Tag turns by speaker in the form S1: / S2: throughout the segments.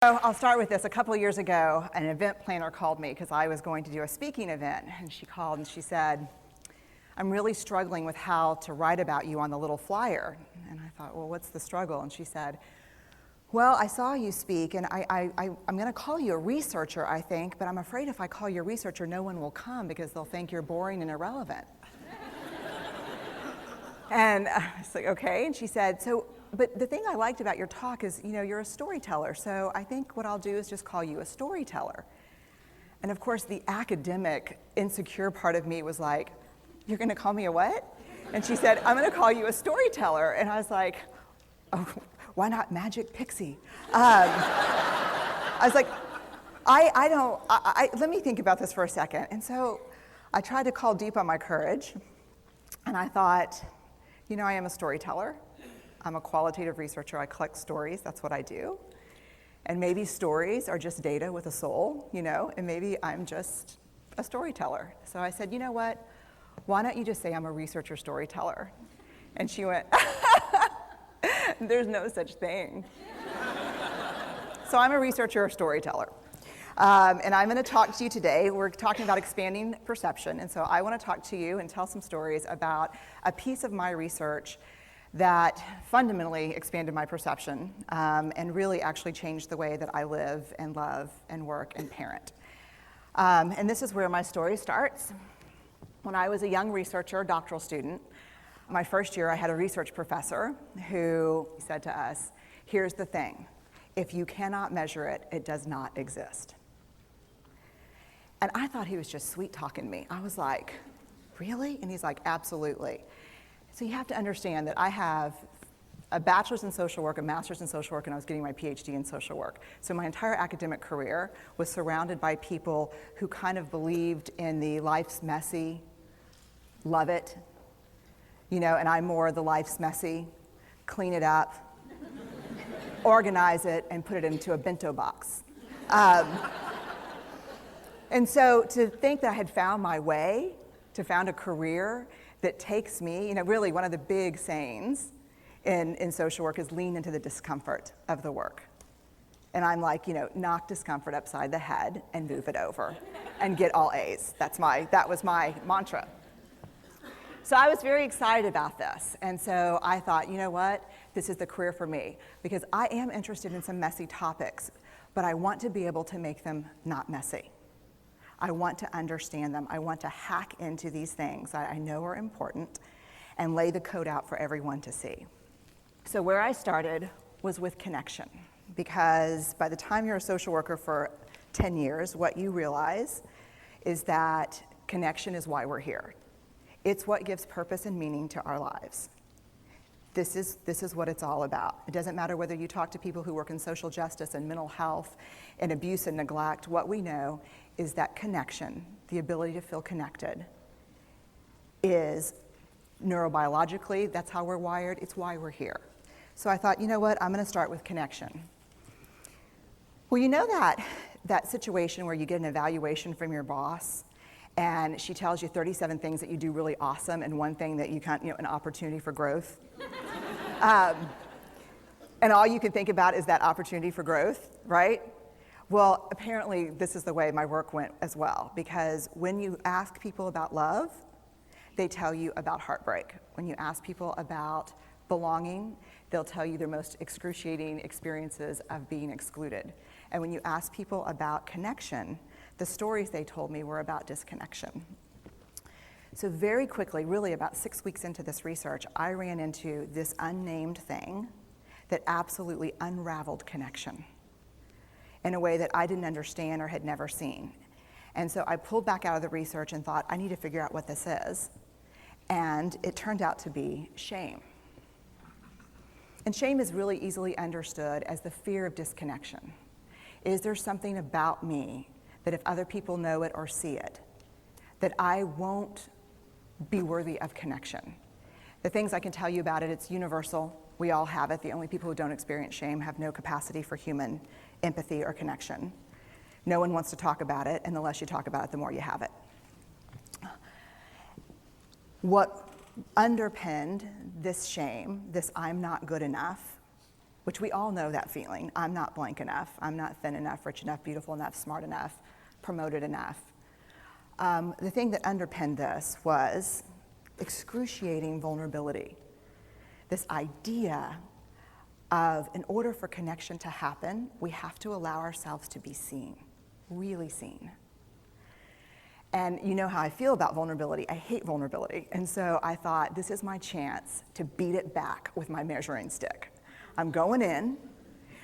S1: So I'll start with this. A couple of years ago, an event planner called me because I was going to do a speaking event, and she called and she said, "I'm really struggling with how to write about you on the little flyer." And I thought, well, what's the struggle? And she said, "Well, I saw you speak, and I'm going to call you a researcher, I think, but I'm afraid if I call you a researcher, no one will come because they'll think you're boring and irrelevant." And I was like, okay. And she said, but the thing I liked about your talk is, you're a storyteller, so I think what I'll do is just call you a storyteller. And of course, the academic, insecure part of me was like, "You're going to call me a what?" And she said, "I'm going to call you a storyteller." And I was like, "Oh, why not Magic Pixie?" I was like, let me think about this for a second. And so I tried to call deep on my courage, and I thought, I am a storyteller. I'm a qualitative researcher. I collect stories. That's what I do. And maybe stories are just data with a soul, and maybe I'm just a storyteller. So I said, "You know what? Why don't you just say I'm a researcher storyteller?" And she went, "There's no such thing." So I'm a researcher storyteller. And I'm going to talk to you today. We're talking about expanding perception. And so I want to talk to you and tell some stories about a piece of my research that fundamentally expanded my perception and really actually changed the way that I live and love and work and parent. And this is where my story starts. When I was a young researcher, doctoral student, my first year I had a research professor who said to us, "Here's the thing. If you cannot measure it, it does not exist." And I thought he was just sweet-talking me. I was like, "Really?" And he's like, "Absolutely." So you have to understand that I have a bachelor's in social work, a master's in social work, and I was getting my PhD in social work. So my entire academic career was surrounded by people who kind of believed in the life's messy, love it, and I'm more the life's messy, clean it up, organize it, and put it into a bento box. And so to think that I had found my way, to found a career that takes me, really one of the big sayings in social work is lean into the discomfort of the work. And I'm like, knock discomfort upside the head and move it over and get all A's. That was my mantra. So I was very excited about this. And so I thought, you know what? This is the career for me because I am interested in some messy topics, but I want to be able to make them not messy. I want to understand them. I want to hack into these things that I know are important and lay the code out for everyone to see. So where I started was with connection, because by the time you're a social worker for 10 years, what you realize is that connection is why we're here. It's what gives purpose and meaning to our lives. This is what it's all about. It doesn't matter whether you talk to people who work in social justice and mental health and abuse and neglect. What we know is that connection, the ability to feel connected, is neurobiologically, that's how we're wired, it's why we're here. So I thought, you know what, I'm going to start with connection. Well, that situation where you get an evaluation from your boss and she tells you 37 things that you do really awesome and one thing that you can't, an opportunity for growth. And all you can think about is that opportunity for growth, right? Well, apparently this is the way my work went as well, because when you ask people about love, they tell you about heartbreak. When you ask people about belonging, they'll tell you their most excruciating experiences of being excluded. And when you ask people about connection, the stories they told me were about disconnection. So very quickly, really about 6 weeks into this research, I ran into this unnamed thing that absolutely unraveled connection in a way that I didn't understand or had never seen. And so I pulled back out of the research and thought, I need to figure out what this is. And it turned out to be shame. And shame is really easily understood as the fear of disconnection. Is there something about me that if other people know it or see it, that I won't be worthy of connection? The things I can tell you about it, it's universal. We all have it. The only people who don't experience shame have no capacity for human empathy or connection. No one wants to talk about it, and the less you talk about it, the more you have it. What underpinned this shame, this I'm not good enough, which we all know that feeling. I'm not blank enough. I'm not thin enough, rich enough, beautiful enough, smart enough, promoted enough. The thing that underpinned this was excruciating vulnerability. This idea of, in order for connection to happen, we have to allow ourselves to be seen, really seen. And you know how I feel about vulnerability. I hate vulnerability. And so I thought, this is my chance to beat it back with my measuring stick. I'm going in,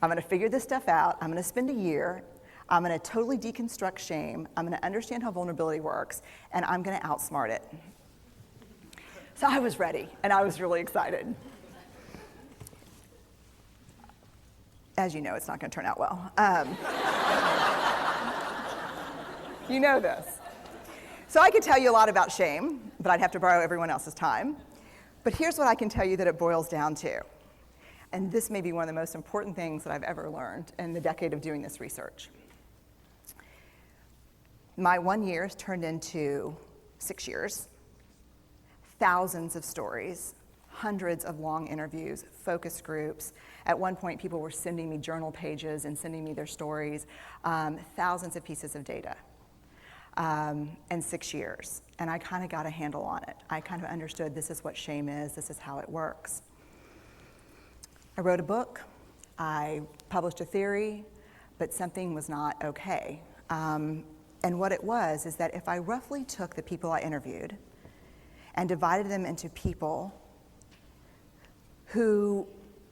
S1: I'm gonna figure this stuff out, I'm gonna spend a year, I'm gonna totally deconstruct shame, I'm gonna understand how vulnerability works, and I'm gonna outsmart it. So I was ready, and I was really excited. As you know, it's not gonna turn out well. You know this. So I could tell you a lot about shame, but I'd have to borrow everyone else's time. But here's what I can tell you that it boils down to. And this may be one of the most important things that I've ever learned in the decade of doing this research. My 1 year has turned into 6 years, thousands of stories, hundreds of long interviews, focus groups. At one point, people were sending me journal pages and sending me their stories, thousands of pieces of data. And 6 years. And I kind of got a handle on it. I kind of understood this is what shame is, this is how it works. I wrote a book, I published a theory, but something was not okay. And what it was is that if I roughly took the people I interviewed and divided them into people who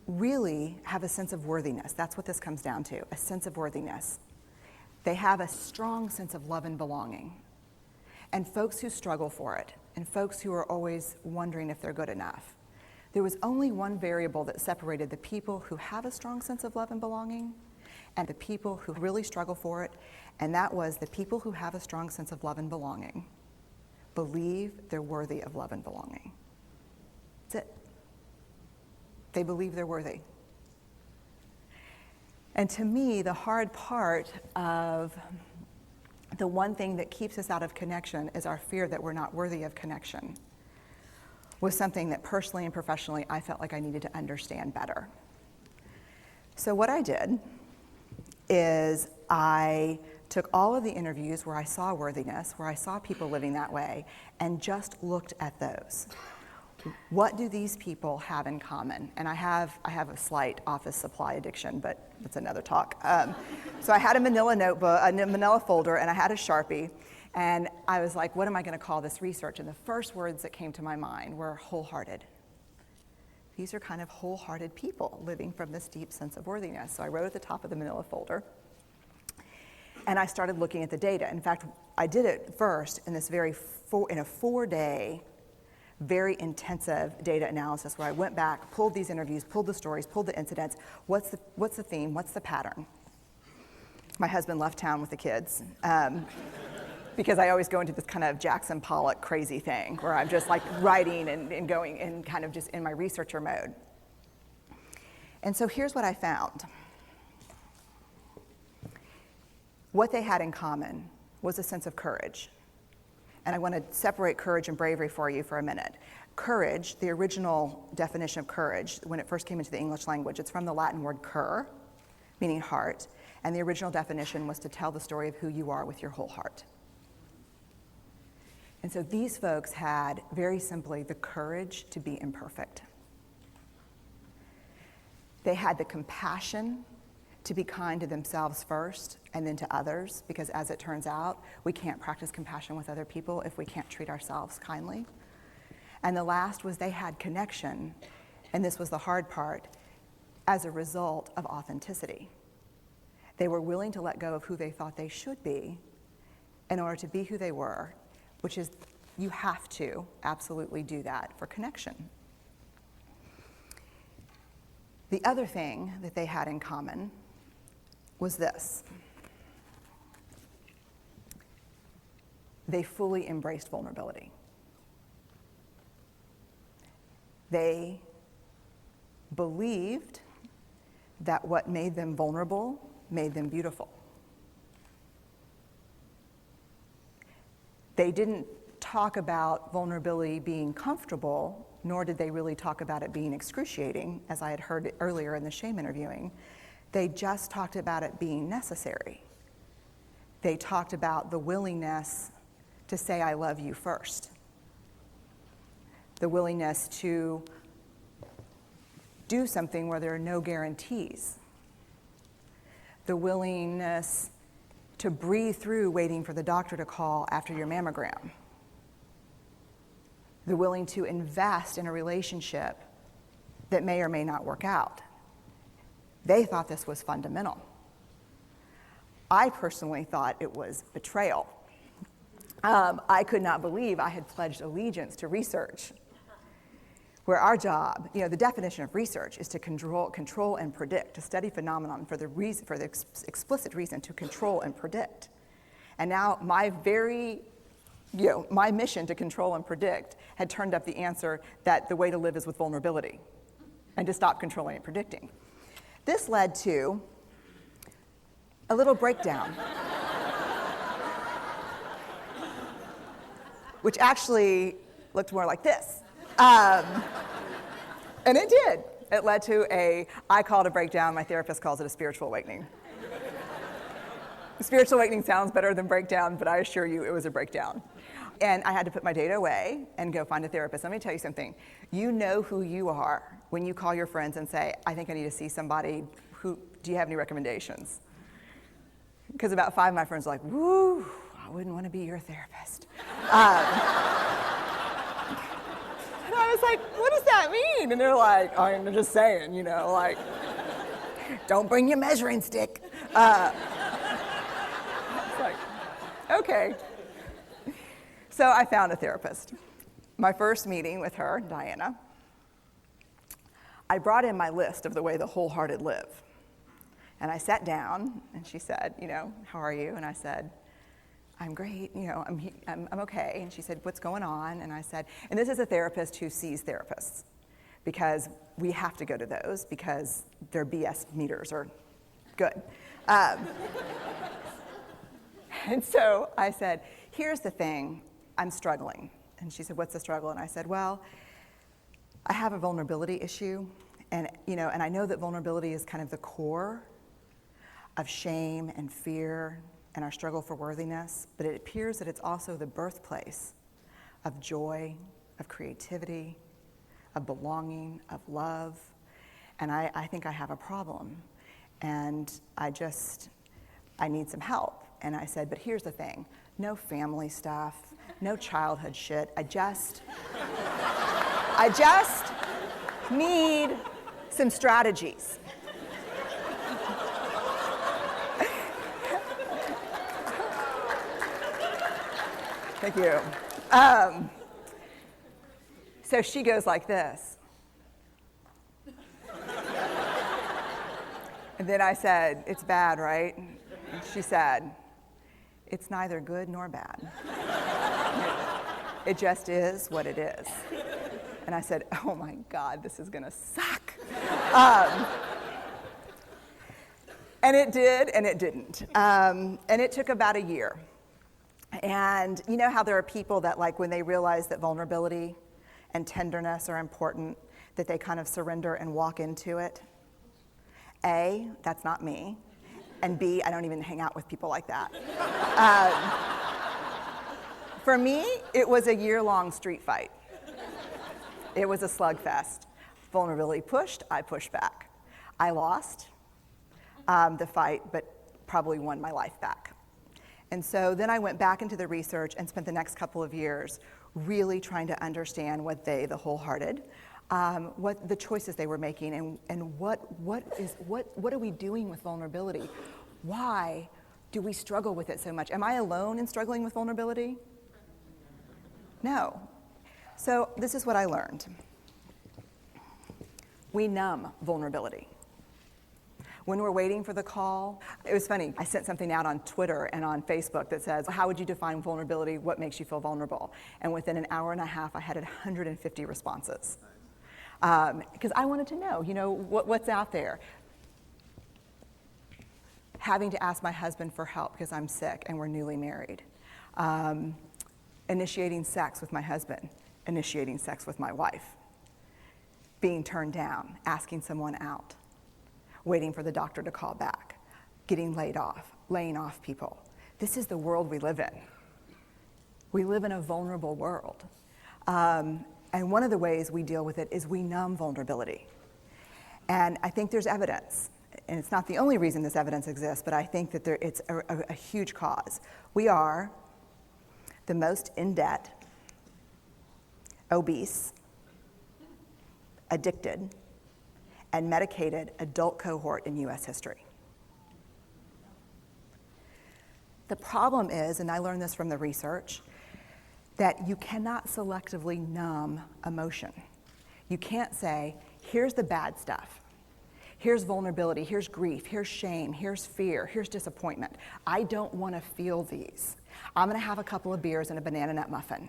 S1: really have a sense of worthiness, that's what this comes down to, a sense of worthiness. They have a strong sense of love and belonging. And folks who struggle for it, and folks who are always wondering if they're good enough. There was only one variable that separated the people who have a strong sense of love and belonging and the people who really struggle for it, and that was the people who have a strong sense of love and belonging believe they're worthy of love and belonging. That's it. They believe they're worthy. And to me, the hard part of the one thing that keeps us out of connection is our fear that we're not worthy of connection, was something that personally and professionally I felt like I needed to understand better. So what I did is I took all of the interviews where I saw worthiness, where I saw people living that way, and just looked at those. What do these people have in common? And I have a slight office supply addiction, but that's another talk. So I had a manila notebook, a manila folder, and I had a Sharpie, and I was like, what am I gonna call this research? And the first words that came to my mind were wholehearted. These are kind of wholehearted people living from this deep sense of worthiness. So I wrote at the top of the manila folder, and I started looking at the data. In fact, I did it first in this in a 4-day, very intensive data analysis where I went back, pulled these interviews, pulled the stories, pulled the incidents. What's the theme? What's the pattern? My husband left town with the kids because I always go into this kind of Jackson Pollock crazy thing where I'm just like writing and going and kind of just in my researcher mode. And so here's what I found. What they had in common was a sense of courage. And I want to separate courage and bravery for you for a minute. Courage, the original definition of courage, when it first came into the English language, it's from the Latin word cur, meaning heart. And the original definition was to tell the story of who you are with your whole heart. And so these folks had, very simply, the courage to be imperfect. They had the compassion to be kind to themselves first and then to others, because as it turns out, we can't practice compassion with other people if we can't treat ourselves kindly. And the last was they had connection, and this was the hard part, as a result of authenticity. They were willing to let go of who they thought they should be in order to be who they were, which is, you have to absolutely do that for connection. The other thing that they had in common was this. They fully embraced vulnerability. They believed that what made them vulnerable made them beautiful. They didn't talk about vulnerability being comfortable, nor did they really talk about it being excruciating, as I had heard earlier in the shame interviewing. They just talked about it being necessary. They talked about the willingness to say, I love you first. The willingness to do something where there are no guarantees. The willingness to breathe through waiting for the doctor to call after your mammogram. The willing to invest in a relationship that may or may not work out. They thought this was fundamental. I personally thought it was betrayal. I could not believe I had pledged allegiance to research, where our job, the definition of research is to control and predict, to study phenomenon for the explicit reason to control and predict. And now my mission to control and predict had turned up the answer that the way to live is with vulnerability and to stop controlling and predicting. This led to a little breakdown, which actually looked more like this. And it did. It led to I call it a breakdown, my therapist calls it a spiritual awakening. Spiritual awakening sounds better than breakdown, but I assure you it was a breakdown. And I had to put my data away and go find a therapist. Let me tell you something. You know who you are when you call your friends and say, I think I need to see somebody. Do you have any recommendations? Because about 5 of my friends are like, woo, I wouldn't want to be your therapist. And I was like, what does that mean? And they're like, I'm just saying, don't bring your measuring stick. It's like, okay. So I found a therapist. My first meeting with her, Diana, I brought in my list of the way the wholehearted live. And I sat down, and she said, how are you? And I said, I'm great, I'm okay. And she said, what's going on? And I said, and this is a therapist who sees therapists, because we have to go to those because their BS meters are good. And so I said, here's the thing, I'm struggling. And she said, what's the struggle? And I said, well, I have a vulnerability issue, and I know that vulnerability is kind of the core of shame and fear and our struggle for worthiness, but it appears that it's also the birthplace of joy, of creativity, of belonging, of love, and I think I have a problem, and I need some help. And I said, but here's the thing, no family stuff, no childhood shit, I just need some strategies. Thank you. So she goes like this. And then I said, it's bad, right? And she said, it's neither good nor bad. It just is what it is. And I said, oh my God, this is gonna suck. And it did, and it didn't. And it took about a year. And you know how there are people that, like, when they realize that vulnerability and tenderness are important, that they kind of surrender and walk into it? A, that's not me. And B, I don't even hang out with people like that. For me, it was a year-long street fight. It was a slugfest. Vulnerability pushed, I pushed back. I lost the fight, but probably won my life back. And so then I went back into the research and spent the next couple of years really trying to understand what the wholehearted, what the choices they were making, and what are we doing with vulnerability? Why do we struggle with it so much? Am I alone in struggling with vulnerability? No. So this is what I learned. We numb vulnerability. When we're waiting for the call, it was funny, I sent something out on Twitter and on Facebook that says, how would you define vulnerability? What makes you feel vulnerable? And within an hour and a half, I had 150 responses. Because I wanted to know, what's out there. Having to ask my husband for help because I'm sick and we're newly married. Initiating sex with my husband, initiating sex with my wife. being turned down, asking someone out, waiting for the doctor to call back, getting laid off, laying off people. This is the world we live in. We live in a vulnerable world. And one of the ways we deal with it is we numb vulnerability. And I think there's evidence, and it's not the only reason this evidence exists, but I think that it's a huge cause. We are the most in debt, obese, addicted, and medicated adult cohort in US history. The problem is, and I learned this from the research, that you cannot selectively numb emotion. You can't say, here's the bad stuff. Here's vulnerability, here's grief, here's shame, here's fear, here's disappointment. I don't want to feel these. I'm going to have a couple of beers and a banana nut muffin.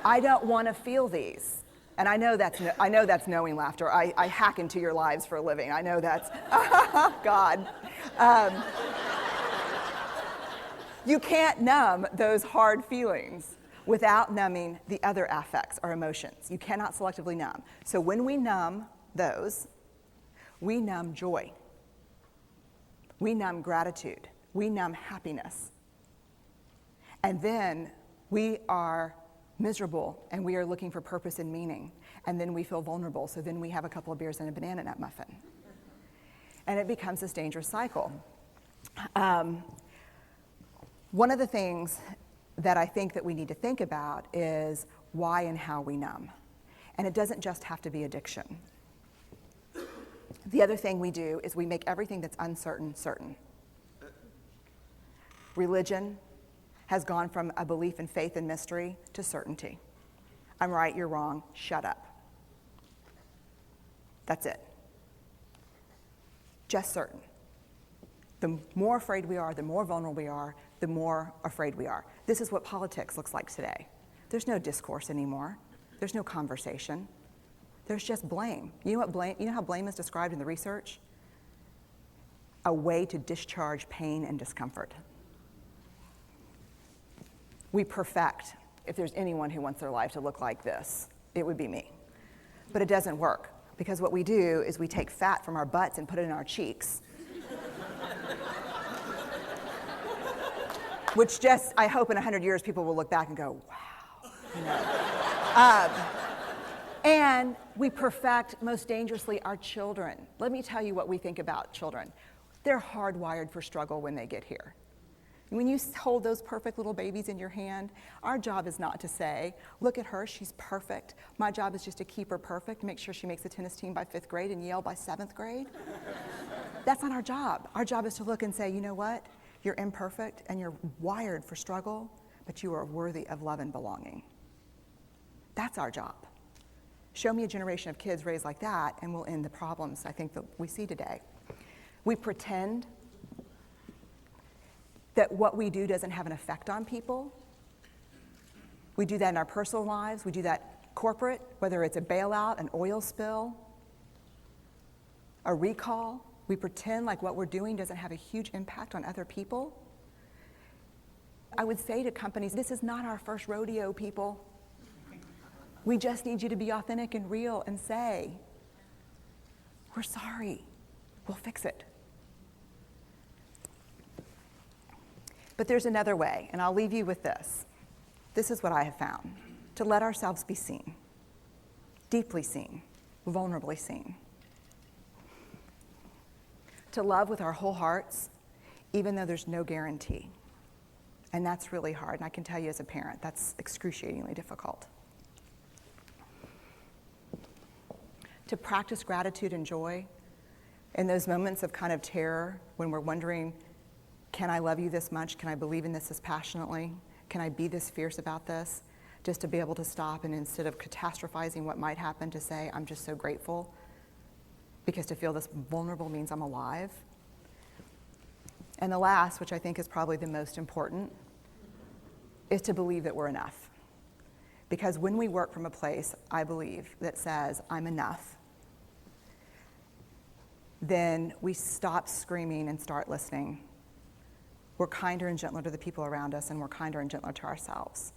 S1: I don't want to feel these. And I know that's knowing laughter. I hack into your lives for a living. I know that's, God. You can't numb those hard feelings without numbing the other affects or emotions. You cannot selectively numb. So when we numb those, we numb joy. We numb gratitude. We numb happiness. And then we are miserable and we are looking for purpose and meaning. And then we feel vulnerable. So then we have a couple of beers and a banana nut muffin. And it becomes this dangerous cycle. One of the things that I think that we need to think about is why and how we numb. And it doesn't just have to be addiction. The other thing we do is we make everything that's uncertain certain. Religion has gone from a belief in faith and mystery to certainty. I'm right, you're wrong, shut up. That's it. Just certain. The more afraid we are, the more vulnerable we are, the more afraid we are. This is what politics looks like today. There's no discourse anymore. There's no conversation. There's just blame. You know how blame is described in the research? A way to discharge pain and discomfort. We perfect. If there's anyone who wants their life to look like this, it would be me. But it doesn't work, because what we do is we take fat from our butts and put it in our cheeks. Which just, I hope in 100 years people will look back and go, wow. You know? And we perfect, most dangerously, our children. Let me tell you what we think about children. They're hardwired for struggle when they get here. When you hold those perfect little babies in your hand, our job is not to say, look at her, she's perfect. My job is just to keep her perfect, make sure she makes the tennis team by 5th grade and Yale by 7th grade. That's not our job. Our job is to look and say, you know what? You're imperfect and you're wired for struggle, but you are worthy of love and belonging. That's our job. Show me a generation of kids raised like that and we'll end the problems I think that we see today. We pretend that what we do doesn't have an effect on people. We do that in our personal lives. We do that corporate, whether it's a bailout, an oil spill, a recall. We pretend like what we're doing doesn't have a huge impact on other people. I would say to companies, this is not our first rodeo, people. We just need you to be authentic and real and say, we're sorry, we'll fix it. But there's another way, and I'll leave you with this. This is what I have found. To let ourselves be seen, deeply seen, vulnerably seen. To love with our whole hearts, even though there's no guarantee. And that's really hard, and I can tell you as a parent, that's excruciatingly difficult. To practice gratitude and joy in those moments of kind of terror when we're wondering, can I love you this much? Can I believe in this passionately? Can I be this fierce about this? Just to be able to stop and instead of catastrophizing what might happen, to say, I'm just so grateful. Because to feel this vulnerable means I'm alive. And the last, which I think is probably the most important, is to believe that we're enough. Because when we work from a place, I believe, that says, I'm enough, then we stop screaming and start listening. We're kinder and gentler to the people around us, and we're kinder and gentler to ourselves.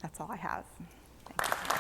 S1: That's all I have. Thank you.